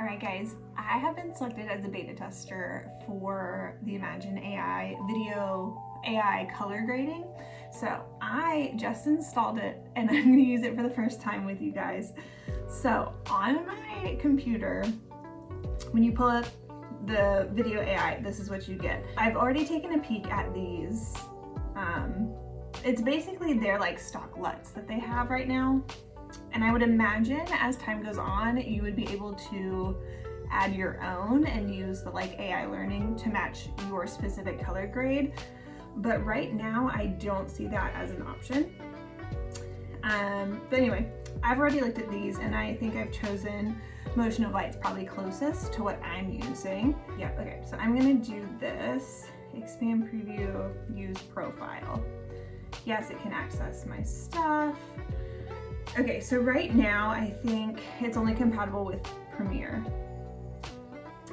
Alright guys, I have been selected as a beta tester for the Imagen AI video AI color grading. So I just installed it and I'm going to use it for the first time with you guys. So on my computer, when you pull up the video AI, this is what you get. I've already taken a peek at these. It's basically their like stock LUTs that they have right now. And I would imagine as time goes on, you would be able to add your own and use the like AI learning to match your specific color grade. But right now, I don't see that as an option. But anyway, I've already looked at these and I think I've chosen Motion of Light's probably closest to what I'm using. Yeah, okay, so I'm gonna do this. Expand preview, use profile. Yes, it can access my stuff. Okay, so right now I think it's only compatible with Premiere.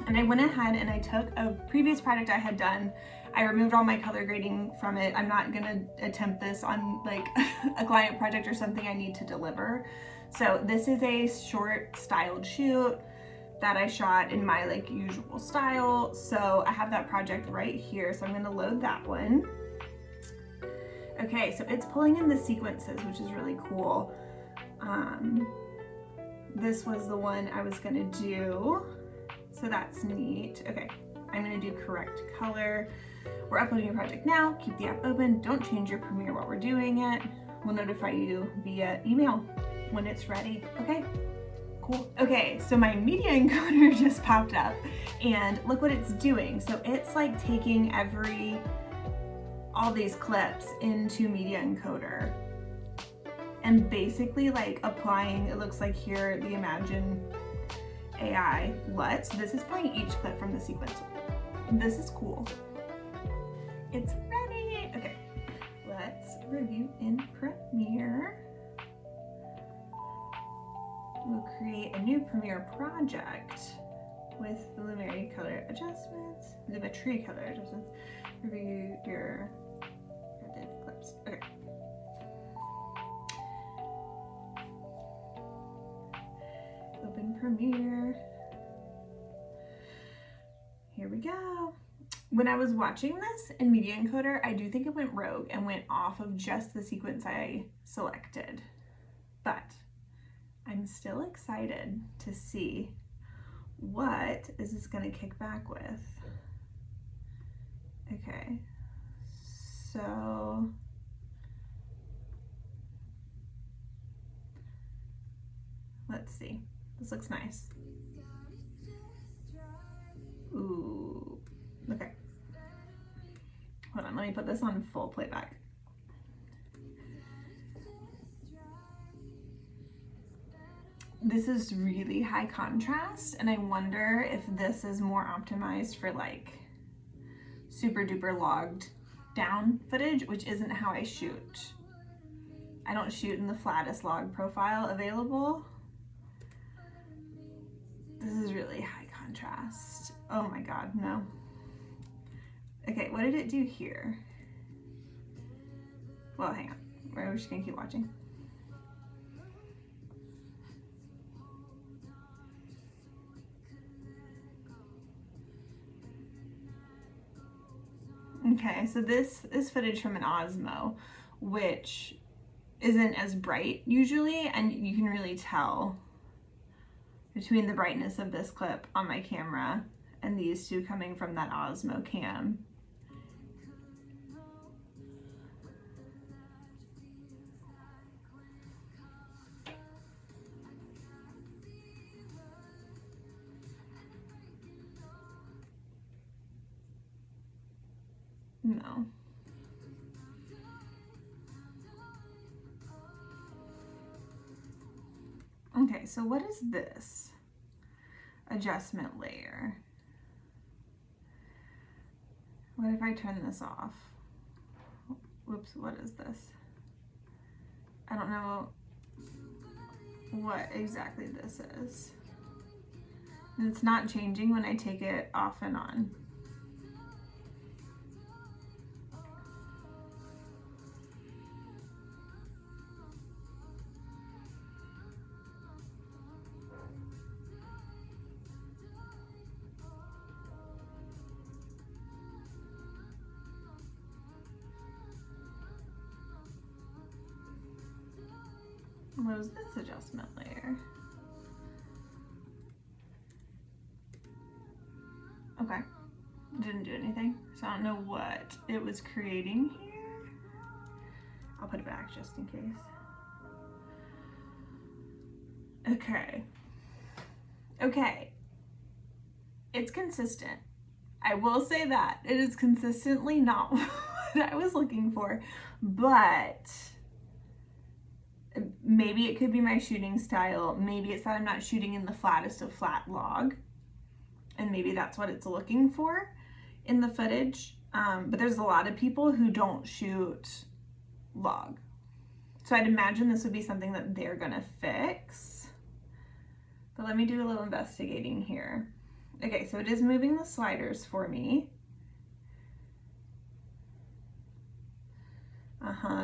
And I went ahead and I took a previous project I had done. I removed all my color grading from it. I'm not gonna attempt this on like a client project or something I need to deliver. So this is a short styled shoot that I shot in my like usual style. So I have that project right here. So I'm gonna load that one. Okay, so it's pulling in the sequences, which is really cool. This was the one I was gonna do, so that's neat. Okay, I'm gonna do correct color. We're uploading your project now. Keep the app open. Don't change your Premiere while we're doing it. We'll notify you via email when it's ready. Okay, cool. Okay, so my media encoder just popped up and look what it's doing. So it's like taking all these clips into media encoder and basically like applying, it looks like here, the Imagen AI LUT. So this is playing each clip from the sequence. This is cool. It's ready. Okay, let's review in Premiere. We'll create a new Premiere project with the Lumetri color adjustments, Lumetri color adjustments. Review your edited clips. Okay. Open Premiere. Here we go. When I was watching this in Media Encoder, I do think it went rogue and went off of just the sequence I selected. But I'm still excited to see what is this going to kick back with. Okay, so let's see. This looks nice. Ooh, okay. Hold on, let me put this on full playback. This is really high contrast, and I wonder if this is more optimized for like super duper logged down footage, which isn't how I shoot. I don't shoot in the flattest log profile available. This is really high contrast. Oh my God, no. Okay, what did it do here? Well, hang on. We're just gonna keep watching. Okay, so this is footage from an Osmo, which isn't as bright usually, and you can really tell between the brightness of this clip on my camera and these two coming from that Osmo cam. No. Okay, so what is this? Adjustment layer. What if I turn this off? Whoops, what is this? I don't know what exactly this is. And it's not changing when I take it off and on. What is this adjustment layer? Okay, didn't do anything. So I don't know what it was creating here. I'll put it back just in case. Okay. Okay. It's consistent. I will say that. It is consistently not what I was looking for, but maybe it could be my shooting style. Maybe it's that I'm not shooting in the flattest of flat log, and maybe that's what it's looking for in the footage. But there's a lot of people who don't shoot log. So I'd imagine this would be something that they're gonna fix. But let me do a little investigating here. Okay, so it is moving the sliders for me.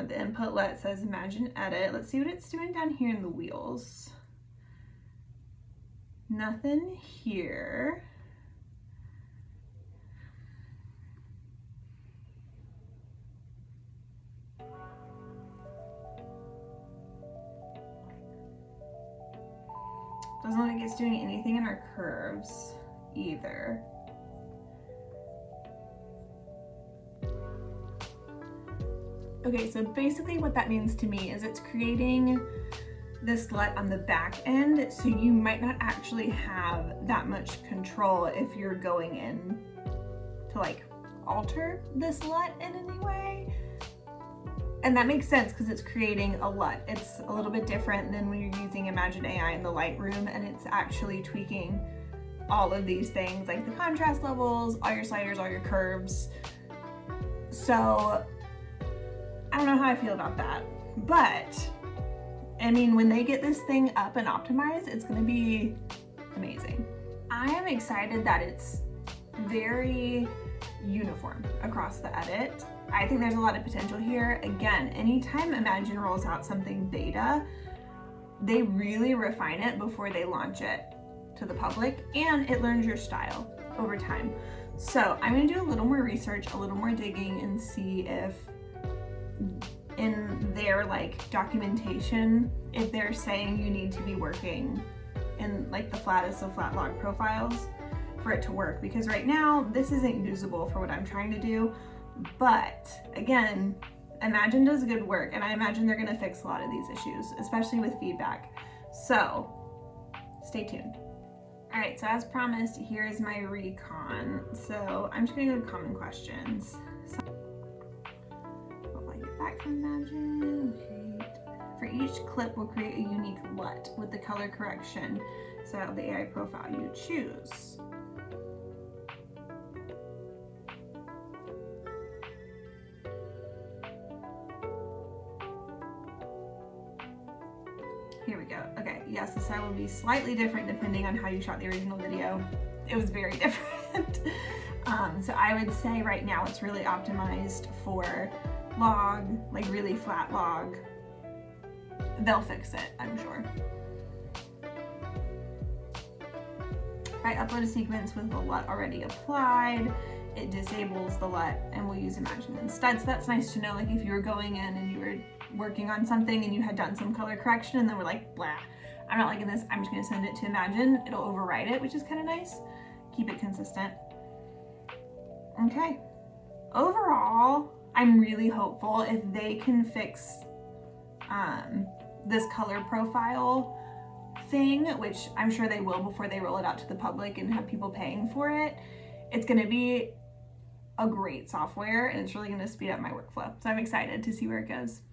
The input let says Imagen Edit. Let's see what it's doing down here in the wheels. Nothing here. Doesn't look like it's doing anything in our curves either. Okay, so basically what that means to me is it's creating this LUT on the back end, so you might not actually have that much control if you're going in to like alter this LUT in any way. And that makes sense because it's creating a LUT. It's a little bit different than when you're using Imagen AI in the Lightroom, and it's actually tweaking all of these things like the contrast levels, all your sliders, all your curves. So I don't know how I feel about that, but I mean, when they get this thing up and optimized, it's gonna be amazing. I am excited that it's very uniform across the edit. I think there's a lot of potential here. Again, anytime Imagen rolls out something beta, they really refine it before they launch it to the public, and it learns your style over time. So I'm gonna do a little more research, a little more digging, and see if in their like documentation, if they're saying you need to be working in like the flattest of flat log profiles for it to work, because right now this isn't usable for what I'm trying to do. But again, Imagen does good work, and I imagine they're gonna fix a lot of these issues, especially with feedback. So stay tuned. All right, so as promised, here is my recon. So I'm just gonna go to common questions. So, I'll get back from Imagen. Okay. For each clip, we'll create a unique LUT with the color correction style of the AI profile you choose. Here we go. Okay, yes, the style will be slightly different depending on how you shot the original video. It was very different. So I would say right now it's really optimized for log, like really flat log. They'll fix it, I'm sure. If I upload a sequence with the LUT already applied, it disables the LUT and we'll use Imagen instead. So that's nice to know, like if you were going in and you were working on something and you had done some color correction and then we're like, blah, I'm not liking this, I'm just gonna send it to Imagen. It'll override it, which is kind of nice. Keep it consistent. Okay. Overall, I'm really hopeful if they can fix this color profile thing, which I'm sure they will before they roll it out to the public and have people paying for it. It's gonna be a great software and it's really gonna speed up my workflow. So I'm excited to see where it goes.